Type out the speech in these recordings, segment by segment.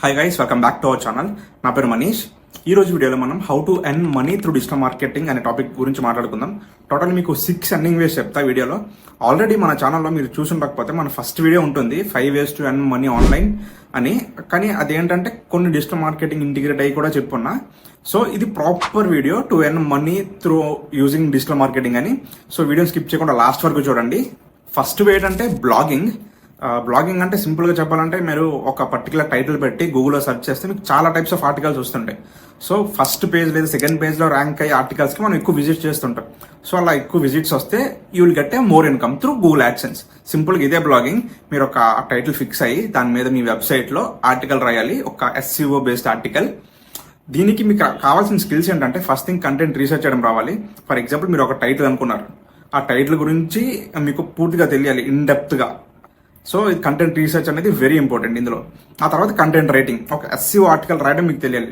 Hi guys, welcome back to our channel. నా పేరు మనీష్. ఈ రోజు వీడియోలో మనం how to earn money through digital marketing అనే టాపిక్ గురించి మాట్లాడుకుందాం. టోటల్ మీకు 6 ఎర్నింగ్ వేస్ చెప్తా వీడియోలో. ఆల్రెడీ మన ఛానల్లో మీరు చూసుండకపోతే మన ఫస్ట్ వీడియో ఉంటుంది 5 ways to earn money online అని. కానీ అదేంటంటే కొన్ని డిజిటల్ మార్కెటింగ్ ఇంటిగ్రేట్ అయ్యి కూడా చెప్పున్నా. సో ఇది proper video to earn money through using digital marketing అని. సో వీడియో స్కిప్ చేయకుండా లాస్ట్ వరకు చూడండి. ఫస్ట్ వే ఏంటంటే బ్లాగింగ్. బ్లాగింగ్ అంటే సింపుల్గా చెప్పాలంటే మీరు ఒక పర్టికులర్ టైటిల్ పెట్టి గూగుల్లో సెర్చ్ చేస్తే మీకు చాలా టైప్స్ ఆఫ్ ఆర్టికల్స్ వస్తుంటాయి. సో ఫస్ట్ పేజ్ లేదా సెకండ్ పేజ్లో ర్యాంక్ అయ్యే ఆర్టికల్స్కి మనం ఎక్కువ విజిట్ చేస్తుంటాం. సో అలా ఎక్కువ విజిట్స్ వస్తే you will get a more income through Google AdSense. సింపుల్గా ఇదే బ్లాగింగ్. మీరు ఒక టైటిల్ ఫిక్స్ అయ్యి దాని మీద మీ వెబ్సైట్లో ఆర్టికల్ రాయాలి, ఒక SEO బేస్డ్ ఆర్టికల్. దీనికి మీకు కావాల్సిన స్కిల్స్ ఏంటంటే ఫస్ట్ థింగ్ కంటెంట్ రీసెర్చ్ చేయడం రావాలి. ఫర్ ఎగ్జాంపుల్ మీరు ఒక టైటిల్ అనుకున్నారు, ఆ టైటిల్ గురించి మీకు పూర్తిగా తెలియాలి, ఇన్ డెప్త్గా. సో ఇది కంటెంట్ రీసెర్చ్ అనేది వెరీ ఇంపార్టెంట్ ఇందులో. ఆ తర్వాత కంటెంట్ రైటింగ్. ఒక SEO ఆర్టికల్ రాయడం మీకు తెలియాలి.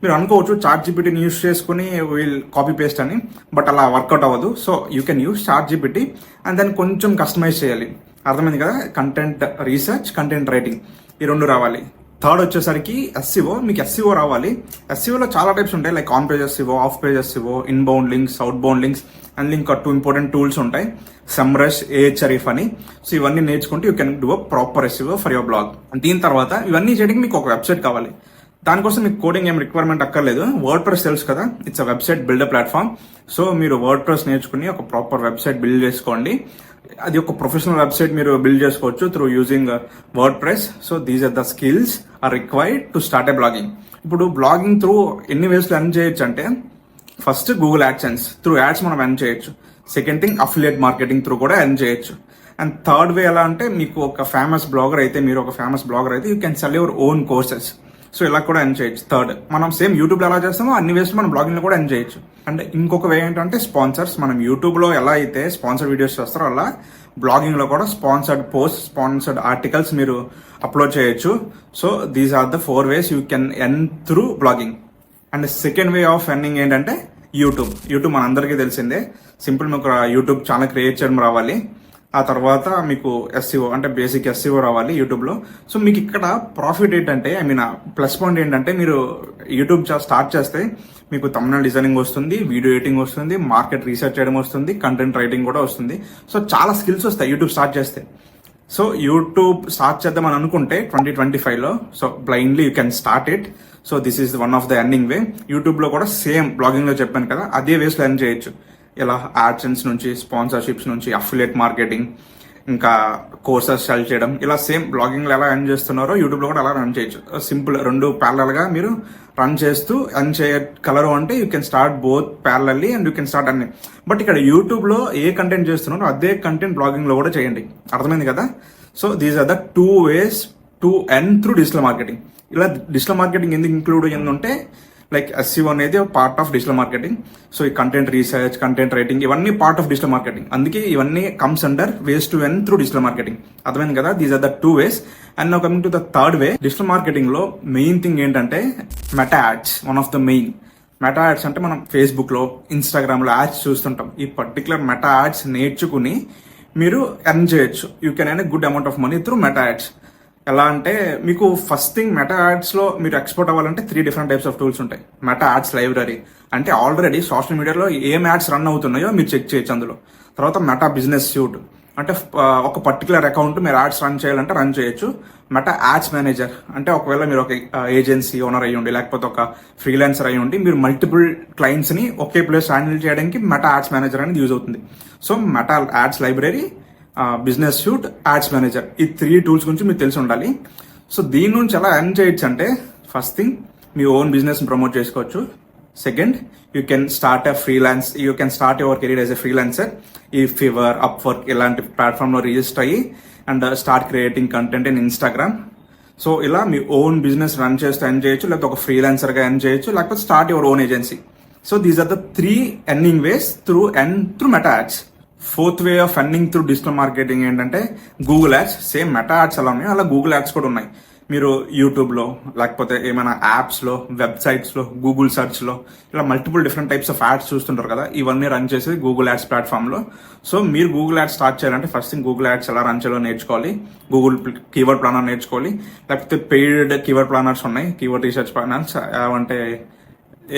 మీరు అనుకోవచ్చు ChatGPTని యూస్ చేసుకుని వీల్ కాపీ పేస్ట్ అని, బట్ అలా వర్కౌట్ అవ్వదు. So you can use ChatGPT and దాన్ని కొంచెం కస్టమైజ్ చేయాలి. అర్థమైంది కదా? కంటెంట్ రీసెర్చ్, కంటెంట్ రైటింగ్ ఈ రెండు రావాలి. థర్డ్ వచ్చేసరికి SEO. మీకు SEO రావాలి. SEOలో చాలా టైప్స్ ఉంటాయి, like on page SEO, of page SEO, inbound links, out bound links and ఇంకా 2 ఇంపార్టెంట్ టూల్స్ ఉంటాయి, SEMrush, Ahrefs అని. సో ఇవన్నీ నేర్చుకుంటే you can do a proper SEO for your blog. దీని తర్వాత ఇవన్నీ చేయడానికి మీకు ఒక వెబ్సైట్ కావాలి. దానికోసం మీకు కోడింగ్ ఏం రిక్వైర్మెంట్ అక్కర్లేదు. వర్డ్ ప్రెస్ తెలుసు కదా, it's a website builder platform. So మీరు వర్డ్ ప్రెస్ నేర్చుకుని ఒక ప్రాపర్ వెబ్సైట్ బిల్డ్ చేసుకోండి. అది ఒక ప్రొఫెషనల్ వెబ్సైట్ మీరు బిల్డ్ చేసుకోవచ్చు through using WordPress. So these are the skills are required to start a blogging. ఇప్పుడు బ్లాగింగ్ త్రూ ఎన్ని వేస్లో ఎర్న్ చేయొచ్చు అంటే, first Google AdSense through ads మనం ఎర్న్ చేయొచ్చు. Second thing affiliate marketing through కూడా ఎర్న్ చేయొచ్చు. అండ్ థర్డ్ వే ఎలా అంటే, మీకు ఒక ఫేమస్ బ్లాగర్ అయితే you can sell your own courses. So ఇలా కూడా ఎర్న్ చేయొచ్చు. థర్డ్, మనం సేమ్ యూట్యూబ్లో ఎలా చేస్తామో అన్ని వేస్ మనం బ్లాగింగ్లో కూడా ఎర్న్ చేయొచ్చు. అండ్ ఇంకొక వే ఏంటంటే స్పాన్సర్స్. మనం యూట్యూబ్లో ఎలా అయితే స్పాన్సర్ వీడియోస్ చేస్తారో అలా బ్లాగింగ్లో కూడా స్పాన్సర్డ్ పోస్ట్, స్పాన్సర్డ్ ఆర్టికల్స్ మీరు అప్లోడ్ చేయొచ్చు. So these are the 4 ways you can earn through blogging. And second way of earning ఏంటంటే యూట్యూబ్ మనందరికీ తెలిసిందే. సింపుల్, మీకు యూట్యూబ్ ఛానల్ క్రియేట్ చేయడం రావాలి. ఆ తర్వాత మీకు SEO అంటే బేసిక్ SEO రావాలి యూట్యూబ్లో. సో మీకు ఇక్కడ ప్రాఫిట్ ఏంటంటే, ప్లస్ పాయింట్ ఏంటంటే, మీరు యూట్యూబ్ స్టార్ట్ చేస్తే మీకు థంబ్నెయిల్ డిజైనింగ్ వస్తుంది, వీడియో ఎడిటింగ్ వస్తుంది, మార్కెట్ రీసెర్చ్ చేయడం వస్తుంది, కంటెంట్ రైటింగ్ కూడా వస్తుంది. సో చాలా స్కిల్స్ వస్తాయి యూట్యూబ్ స్టార్ట్ చేస్తే. సో యూట్యూబ్ స్టార్ట్ చేద్దామని అనుకుంటే 2025లో, so blindly you can start it. So this is one of the earning way. యూట్యూబ్లో కూడా సేమ్ బ్లాగింగ్లో చెప్పాను కదా, అదే వేస్లో ఎర్న్ చేయొచ్చు. ఇలా యాడ్సెన్స్ నుంచి, స్పాన్సర్షిప్స్ నుంచి, అఫిలియేట్ మార్కెటింగ్, ఇంకా కోర్సెస్ సెల్ చేయడం, ఇలా సేమ్ బ్లాగింగ్లో ఎలా ఎర్న్ చేస్తున్నారో యూట్యూబ్లో కూడా అలా రన్ చేయొచ్చు. సింపుల్, రెండు ప్యారలల్గా మీరు రన్ చేస్తూ ఎర్న్ చేయగలరు అంటే you can start both parallelly and you can start earning. But ఇక్కడ యూట్యూబ్లో ఏ కంటెంట్ చేస్తున్నారో అదే కంటెంట్ బ్లాగింగ్లో కూడా చేయండి. అర్థమైంది కదా? So these are the 2 ways to earn through digital marketing. ఇలా డిజిటల్ మార్కెటింగ్ ఎందుకు ఇంక్లూడ్ అయ్యిందంటే, లైక్ SEO అనేది part of digital marketing. So ఈ కంటెంట్ రీసెర్చ్, కంటెంట్ రైటింగ్ ఇవన్నీ పార్ట్ ఆఫ్ డిజిటల్ మార్కెటింగ్. అందుకే ఇవన్నీ comes under ways to earn through digital marketing. అర్థమైంది కదా? These are the 2 ways. And now coming to the third way. Digital marketing లో main thing ఏంటంటే meta ads. One of the main meta ads అంటే, మనం Facebook లో, Instagram లో ads చూస్తుంటాం. ఈ పర్టికులర్ మెటా యాడ్స్ నేర్చుకుని మీరు ఎర్న్ చేయొచ్చు. You can earn good amount of money through Meta ads. ఎలా అంటే, మీకు ఫస్ట్ థింగ్ మెటా యాడ్స్ లో మీరు ఎక్స్పోర్ట్ అవ్వాలంటే 3 different types ఆఫ్ టూల్స్ ఉంటాయి. మెటా యాడ్స్ లైబ్రరీ అంటే ఆల్రెడీ సోషల్ మీడియాలో ఏం యాడ్స్ రన్ అవుతున్నాయో మీరు చెక్ చేయొచ్చు అందులో. తర్వాత మెటా బిజినెస్ సూట్ అంటే ఒక పర్టికులర్ అకౌంట్ మీరు యాడ్స్ రన్ చేయాలంటే రన్ చేయొచ్చు. మెటా యాడ్స్ మేనేజర్ అంటే ఒకవేళ మీరు ఒక ఏజెన్సీ ఓనర్ అయ్యి ఉండి, లేకపోతే ఒక ఫ్రీలాన్సర్ అయ్యి ఉండి, మీరు మల్టిపుల్ క్లయింట్స్ ని ఒకే ప్లేస్ హ్యాండిల్ చేయడానికి మెటా యాడ్స్ మేనేజర్ అనేది యూజ్ అవుతుంది. So meta ads library, business suit, ads manager, ఈ 3 tools గురించి మీకు తెలిసి ఉండాలి. సో దీని నుంచి ఎలా ఎర్న్ చేయొచ్చు అంటే, ఫస్ట్ థింగ్ మీ ఓన్ బిజినెస్ ప్రమోట్ చేసుకోవచ్చు. Second, you can start your career as a freelancer. ఈ ఫీవర్, అప్వర్క్ ఇలాంటి ప్లాట్ఫామ్లో రిజిస్టర్ అయ్యి and start creating content in Instagram. So ఇలా మీ ఓన్ బిజినెస్ రన్ చేస్తూ ఎర్న్ చేయొచ్చు, లేకపోతే ఒక ఫ్రీలాన్సర్గా ఎర్న్ చేయొచ్చు, లేకపోతే start your own agency. So these are the 3 earning ways through Meta ads. Fourth way of earning through digital marketing ఏంటంటే Google ads. Same meta ads ఎలా ఉన్నాయో అలా గూగుల్ యాడ్స్ కూడా ఉన్నాయి. మీరు యూట్యూబ్లో లేకపోతే ఏమైనా యాప్స్లో, వెబ్సైట్స్లో, గూగుల్ సెర్చ్లో ఇలా multiple different types of ads చూస్తుంటారు కదా, ఇవన్నీ రన్ చేసేది గూగుల్ యాడ్స్ ప్లాట్ఫామ్లో. సో మీరు గూగుల్ యాడ్స్ స్టార్ట్ చేయాలంటే ఫస్ట్ థింగ్ గూగుల్ యాడ్స్ ఎలా రన్ చేయాలో నేర్చుకోవాలి, గూగుల్ కీవర్డ్ ప్లానర్ నేర్చుకోవాలి, లేకపోతే పెయిడ్ కీవర్డ్ ప్లానర్స్ ఉన్నాయి, కీవర్డ్ రీసెర్చ్ ప్లానర్స్ అంటే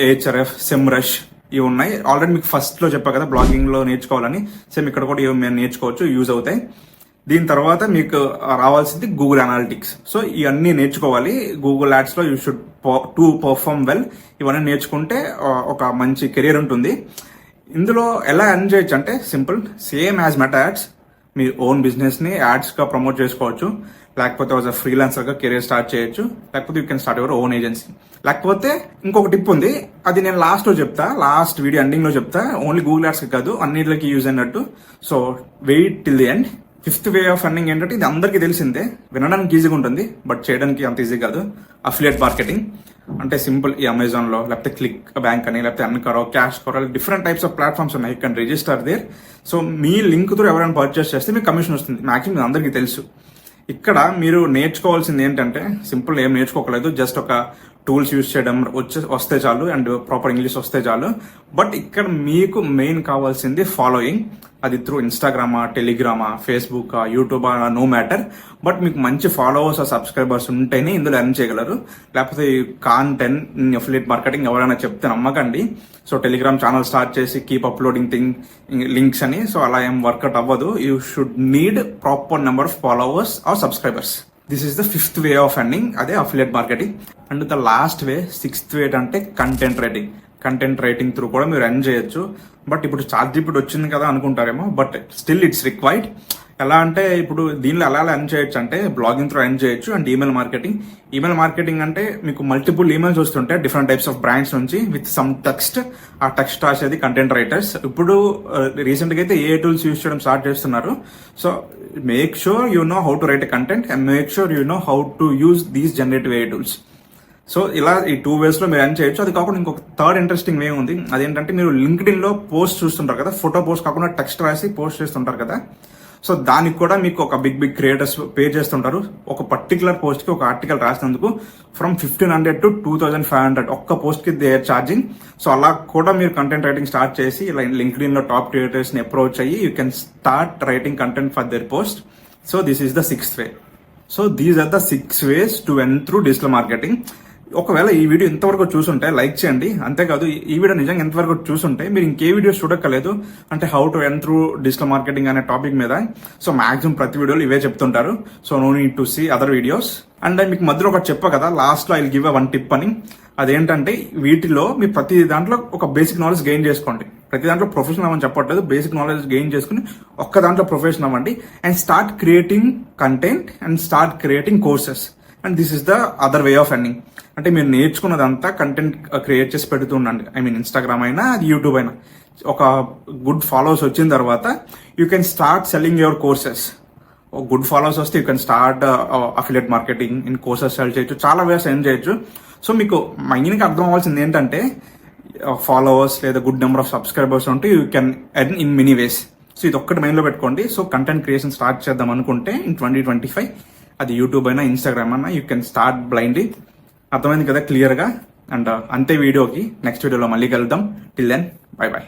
ఏహెచ్ఆర్ఎఫ్, సిమ్రష్ ఇవి ఉన్నాయి. ఆల్రెడీ మీకు ఫస్ట్లో చెప్పా కదా బ్లాగింగ్లో నేర్చుకోవాలని, సేమ్ ఇక్కడ కూడా ఇవి మేము నేర్చుకోవచ్చు, యూజ్ అవుతాయి. దీని తర్వాత మీకు రావాల్సింది గూగుల్ అనాలిటిక్స్. సో ఇవన్నీ నేర్చుకోవాలి. గూగుల్ యాడ్స్లో you should to perform well. ఇవన్నీ నేర్చుకుంటే ఒక మంచి కెరీర్ ఉంటుంది. ఇందులో ఎలా ఎర్న్ చేయొచ్చు అంటే simple, same as Meta ads మీ ఓన్ బిజినెస్ని యాడ్స్గా ప్రమోట్ చేసుకోవచ్చు, లేకపోతే యాజ్ అ ఫ్రీలాన్సర్గా కెరీర్ స్టార్ట్ చేయొచ్చు, లేకపోతే you can start your own agency. లేకపోతే ఇంకొక టిప్ ఉంది, అది నేను లాస్ట్లో చెప్తా, లాస్ట్ వీడియో ఎండింగ్లో చెప్తా. ఓన్లీ గూగుల్ యాడ్స్కి కాదు, అన్నిటికి యూజ్ అయినట్టు. So wait till the end. Fifth way of earning ఏంటంటే ఇది అందరికీ తెలిసిందే, వినడానికి ఈజీగా ఉంటుంది బట్ చేయడానికి అంత ఈజీ కాదు. అఫిలియేట్ మార్కెటింగ్ అంటే సింపుల్, ఈ అమెజాన్లో లేకపోతే క్లిక్ బ్యాంక్ అని లేకపోతే EarnKaro, CashKaro, different types of platforms ఉన్నాయి. You can register there. So మీ లింక్ తో ఎవరైనా పర్చేస్ చేస్తే మీకు కమిషన్ వస్తుంది. మాక్సిమం అందరికీ తెలుసు. ఇక్కడ మీరు నేర్చుకోవాల్సింది ఏంటంటే సింపుల్, ఏం నేర్చుకోకలేదు, జస్ట్ ఒక టూల్స్ యూజ్ చేయడం వస్తే చాలు అండ్ ప్రాపర్ ఇంగ్లీష్ వస్తే చాలు. బట్ ఇక్కడ మీకు మెయిన్ కావాల్సింది ఫాలోయింగ్. అది త్రూ ఇన్స్టాగ్రామా, టెలిగ్రామా, Facebook, YouTube, no matter. But మీకు మంచి ఫాలోవర్స్ సబ్స్క్రైబర్స్ ఉంటేనే ఇందులో ఎర్న్ చేయగలరు. లేకపోతే కాంటెంట్ అఫిలియేట్ మార్కెటింగ్ ఎవరైనా చెప్తే నమ్మకండి. సో టెలిగ్రామ్ ఛానల్ స్టార్ట్ చేసి కీప్ అప్లోడింగ్ లింక్స్ అని, సో అలా ఏం వర్కౌట్ అవ్వదు. You should need proper number of followers or subscribers. This is the fifth way of earning, అదే affiliate marketing. And the last way, sixth way అంటే content writing. Content writing through కూడా మీరు earn చేయొచ్చు. But ఇప్పుడు చార్ట్జీపీటీ వచ్చింది కదా అనుకుంటారేమో, but still it's required. ఎలా అంటే ఇప్పుడు దీనిలో ఎలా ఎర్న్ చేయొచ్చు అంటే బ్లాగింగ్ త్రూ ఎర్న్ చేయొచ్చు. And email marketing. Email marketing అంటే మీకు మల్టిపుల్ ఈమెయిల్స్ వస్తుంటాయి డిఫరెంట్ టైప్స్ ఆఫ్ బ్రాండ్స్ నుంచి విత్ సమ్ టెక్స్ట్. ఆ టెక్స్ట్ రాసేది కంటెంట్ రైటర్స్. ఇప్పుడు రీసెంట్గా అయితే ఏ టూల్స్ యూజ్ చేయడం స్టార్ట్ చేస్తున్నారు. So make sure you know how to right a content and make sure you know how to use these generative A tools. So ఇలా ఈ 2 ways లో మీరు ఎర్న్ చేయొచ్చు. అది కాకుండా ఇంకొక థర్డ్ ఇంట్రెస్టింగ్ వే ఉంది. అదేంటంటే మీరు లింక్డ్ఇన్ లో పోస్ట్ చూస్తుంటారు కదా, ఫోటో పోస్ట్ కాకుండా టెక్స్ట్ రాసి పోస్ట్ చేస్తుంటారు కదా. సో దానికి కూడా మీకు ఒక బిగ్ క్రియేటర్స్ పే చేస్తుంటారు. ఒక పర్టికులర్ పోస్ట్ కి ఒక ఆర్టికల్ రాసినందుకు ఫ్రమ్ 1500 to 2500 ఒక్క పోస్ట్ కి దే ఆర్ ఛార్జింగ్. సో అలా కూడా మీరు కంటెంట్ రైటింగ్ స్టార్ట్ చేసి ఇలా లింక్డ్ఇన్ లో టాప్ క్రియేటర్స్ ని అప్రోచ్ అయ్యి you can start writing content for their post. So this is the 6th way. So these are the 6 ways to earn through digital marketing. ఒకవేళ ఈ video ఇంతవరకు చూసుంటే like చేయండి. అంతేకాదు ఈ వీడియో నిజంగా ఎంతవరకు చూసుంటే మీరు ఇంకే వీడియోస్ చూడక్కర్లేదు. అంటే how to earn through digital marketing అనే టాపిక్ మీద. సో మాక్సిమం ప్రతి వీడియోలు ఇవే చెప్తుంటారు. So no need to see other videos. And మీకు మధ్యలో ఒకటి చెప్పా కదా, లాస్ట్ లో I will give one tip అని. అదేంటంటే వీటిలో మీ ప్రతి దాంట్లో ఒక బేసిక్ నాలెడ్జ్ గెయిన్ చేసుకోండి. ప్రతి దాంట్లో ప్రొఫెషనల్ అవ్వని చెప్పట్లేదు, బేసిక్ నాలెడ్జ్ గెయిన్ చేసుకుని ఒక్క దాంట్లో ప్రొఫెషనల్ అవ్వండి and start creating content and start creating courses. And this is the other way of earning. అంటే మీరు నేర్చుకున్నదంతా కంటెంట్ క్రియేట్ చేసి పెడుతూ ఉండండి. ఐ మీన్ ఇన్స్టాగ్రామ్ అయినా అది యూట్యూబ్ అయినా. ఒక గుడ్ ఫాలోవర్స్ వచ్చిన తర్వాత you can start selling your courses. Good followers వస్తే you can start affiliate marketing in courses sell చేయొచ్చు. చాలా వేస్ ఎర్న్ చేయొచ్చు. సో మీకు మైన్గా అర్థం అవ్వాల్సింది ఏంటంటే ఫాలోవర్స్ లేదా గుడ్ నెంబర్ ఆఫ్ సబ్స్క్రైబర్స్ ఉంటే you can earn in many ways. So ఇది ఒక్కటి మైండ్లో పెట్టుకోండి. సో కంటెంట్ క్రియేషన్ స్టార్ట్ చేద్దాం అనుకుంటే ఇన్ 2025 అది యూట్యూబ్ అయినా ఇన్స్టాగ్రామ్ అయినా యూ కెన్ స్టార్ట్ బ్లైండ్లీ. అర్థమైంది కదా క్లియర్గా. అండ్ అంతే వీడియోకి. నెక్స్ట్ వీడియోలో మళ్ళీ కలుద్దాం. Till then bye by.